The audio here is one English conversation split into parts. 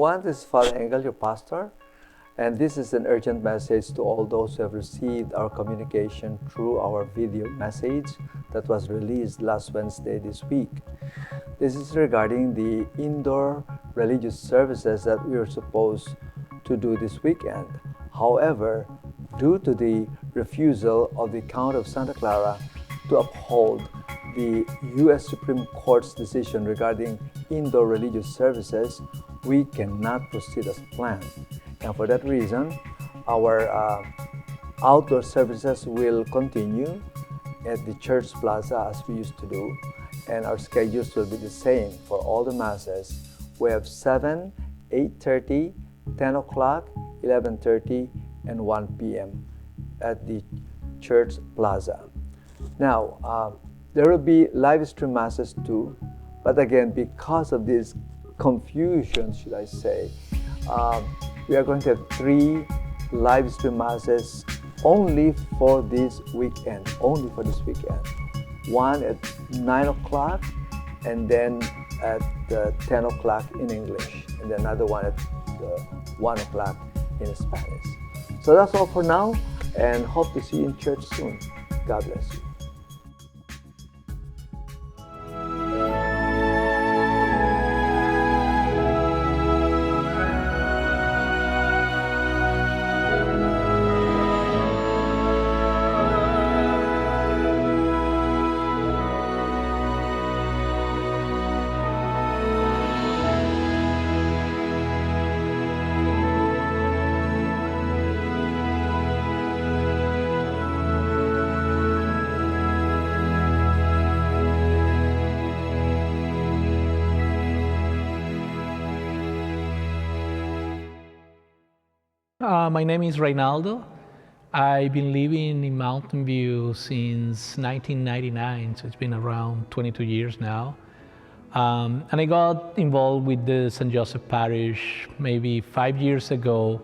One is Father Engel, your pastor, and this is an urgent message to all those who have received our communication through our video message that was released last Wednesday this week. This is regarding the indoor religious services that we are supposed to do this weekend. However, due to the refusal of the Count of Santa Clara to uphold the U.S. Supreme Court's decision regarding indoor religious services, we cannot proceed as planned. And for that reason, our outdoor services will continue at the church plaza as we used to do, and our schedules will be the same for all the masses. We have 7, 8:30, 10 o'clock, 11:30, and 1 p.m. at the church plaza. Now, there will be live stream masses too, but again, because of this confusion, should I say, we are going to have 3 live stream masses only for this weekend, One at 9 o'clock, and then at 10 o'clock in English, and then another one at 1 o'clock in Spanish. So that's all for now, and hope to see you in church soon. God bless you. My name is Reynaldo. I've been living in Mountain View since 1999, so it's been around 22 years now. And I got involved with the St. Joseph Parish maybe 5 years ago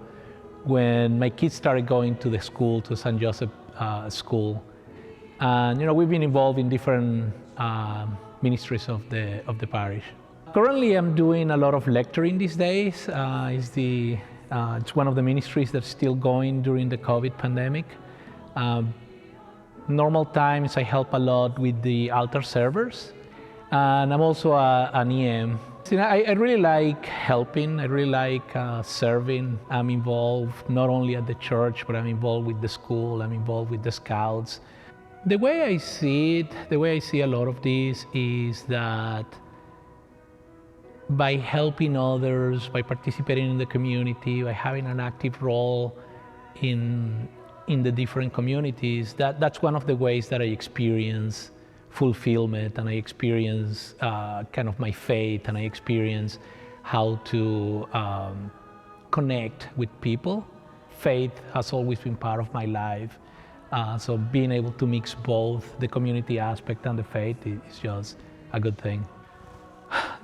when my kids started going to the school, to St. Joseph School. And we've been involved in different ministries of the parish. Currently, I'm doing a lot of lecturing these days. It's one of the ministries that's still going during the COVID pandemic. Normal times, I help a lot with the altar servers, and I'm also an EM. I really like helping, I really like serving. I'm involved not only at the church, but I'm involved with the school, I'm involved with the scouts. The way I see it, the way I see a lot of this is that by helping others, by participating in the community, by having an active role in the different communities, that's one of the ways that I experience fulfillment, and I experience kind of my faith, and I experience how to connect with people. Faith has always been part of my life, so being able to mix both the community aspect and the faith is just a good thing.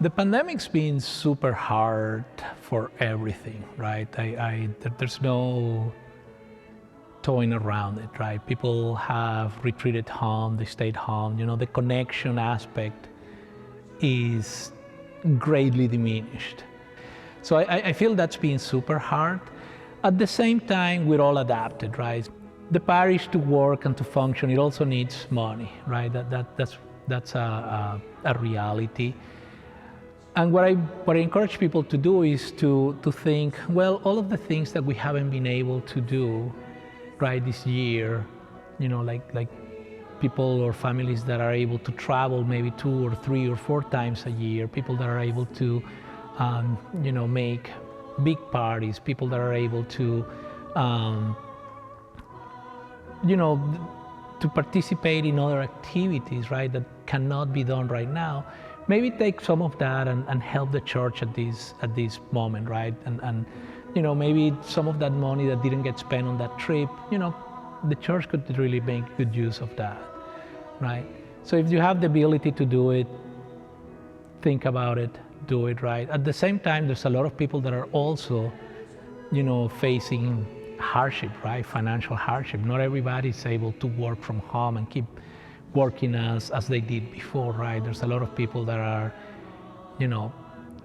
The pandemic's been super hard for everything, right? There's no toying around it, right? People have retreated home, they stayed home. The connection aspect is greatly diminished. So I feel that's been super hard. At the same time, we're all adapted, right? The parish to work and to function, it also needs money, right? That's a reality. And what I encourage people to do is to think, well, all of the things that we haven't been able to do, right, this year, like people or families that are able to travel maybe 2 or 3 or 4 times a year, people that are able to, make big parties, people that are able to, to participate in other activities, right, that cannot be done right now. Maybe take some of that and help the church at this moment, right? And maybe some of that money that didn't get spent on that trip, the church could really make good use of that, right? So if you have the ability to do it, think about it, do it, right? At the same time, there's a lot of people that are also, facing hardship, right? Financial hardship. Not everybody is able to work from home and keep working as they did before, right? There's a lot of people that are,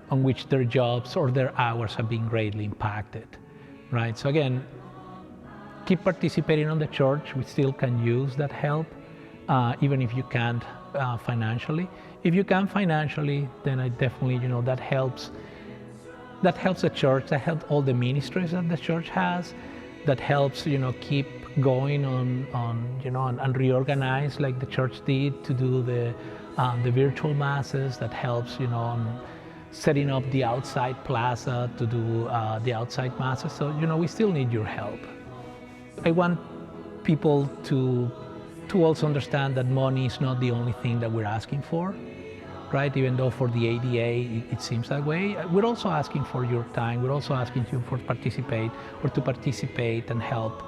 on which their jobs or their hours have been greatly impacted, right? So again, keep participating on the church. We still can use that help, even if you can't financially. If you can financially, then I definitely, that helps the church, that helps all the ministries that the church has, that helps, keep going on and reorganize like the church did to do the virtual masses, that helps, on setting up the outside plaza to do the outside masses. So, we still need your help. I want people to also understand that money is not the only thing that we're asking for, right? Even though for the ADA it seems that way, we're also asking for your time. We're also asking you to participate and help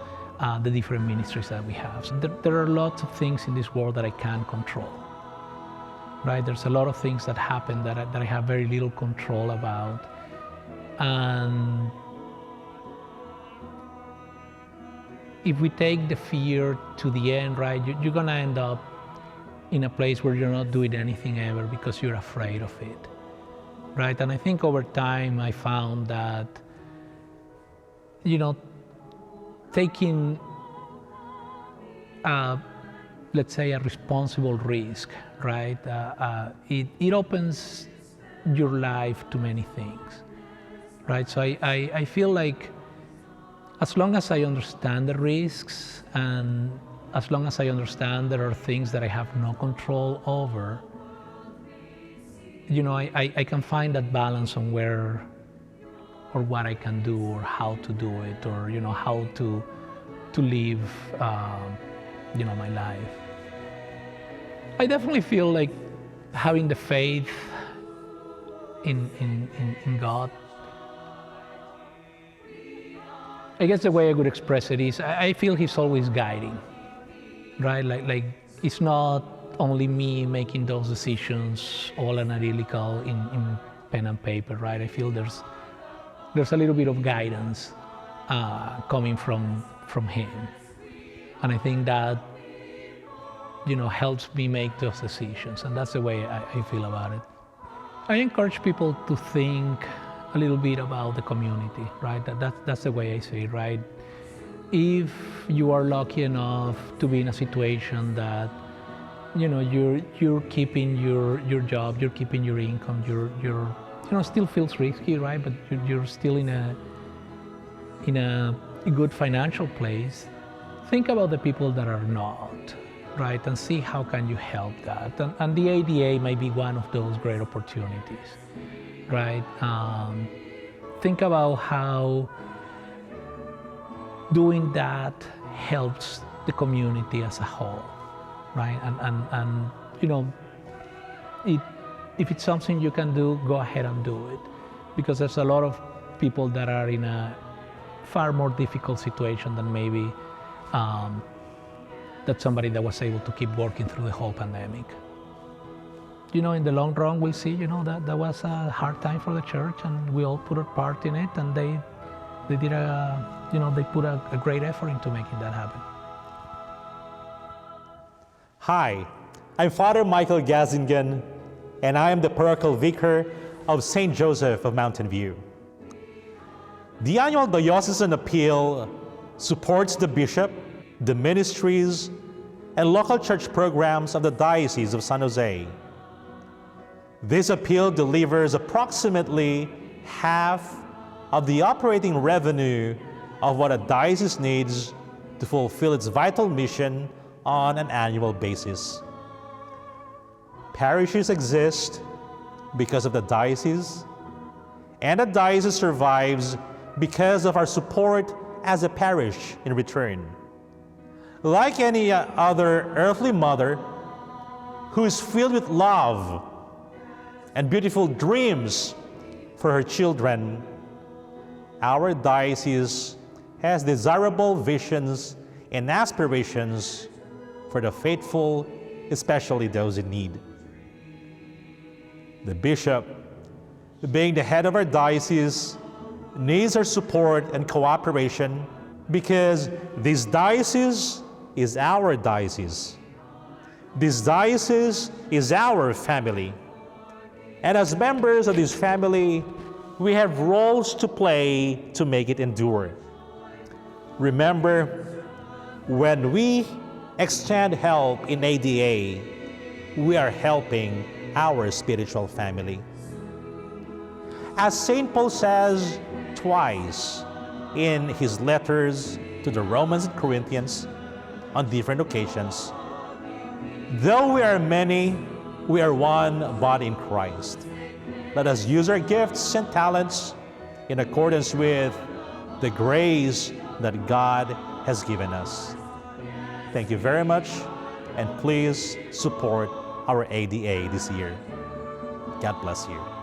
the different ministries that we have. So there are lots of things in this world that I can't control, right? There's a lot of things that happen that I have very little control about. And if we take the fear to the end, right, you're gonna end up in a place where you're not doing anything ever because you're afraid of it, right? And I think over time I found that, taking, let's say, a responsible risk, right? It opens your life to many things, right? So I feel like as long as I understand the risks and as long as I understand there are things that I have no control over, I can find that balance on where or what I can do or how to do it or, how to live, my life. I definitely feel like having the faith in God. I guess the way I would express it is I feel He's always guiding, right? Like it's not only me making those decisions all analytical in pen and paper, right? I feel there's a little bit of guidance coming from Him, and I think that helps me make those decisions, and that's the way I feel about it. I encourage people to think a little bit about the community, right? That's the way I see it, right? If you are lucky enough to be in a situation that you're keeping your job, you're keeping your income, you're still feels risky, right? But you're still in a good financial place. Think about the people that are not, right? And see how can you help that. And the ADA might be one of those great opportunities, right? Think about how doing that helps the community as a whole, right? And if it's something you can do, go ahead and do it, because there's a lot of people that are in a far more difficult situation than maybe that somebody that was able to keep working through the whole pandemic. In the long run, we'll see, that was a hard time for the church, and we all put our part in it, and they did they put a great effort into making that happen. Hi, I'm Father Michael Gazzingan, and I am the parochial vicar of St. Joseph of Mountain View. The annual Diocesan Appeal supports the bishop, the ministries, and local church programs of the Diocese of San Jose. This appeal delivers approximately half of the operating revenue of what a diocese needs to fulfill its vital mission on an annual basis. Parishes exist because of the diocese, and the diocese survives because of our support as a parish in return. Like any other earthly mother who is filled with love and beautiful dreams for her children, our diocese has desirable visions and aspirations for the faithful, especially those in need. The bishop, being the head of our diocese, needs our support and cooperation because this diocese is our diocese. This diocese is our family. And as members of this family, we have roles to play to make it endure. Remember, when we extend help in ADA, we are helping our spiritual family. As St. Paul says twice in his letters to the Romans and Corinthians on different occasions, though we are many, we are one body in Christ. Let us use our gifts and talents in accordance with the grace that God has given us. Thank you very much, and please support our ADA this year. God bless you.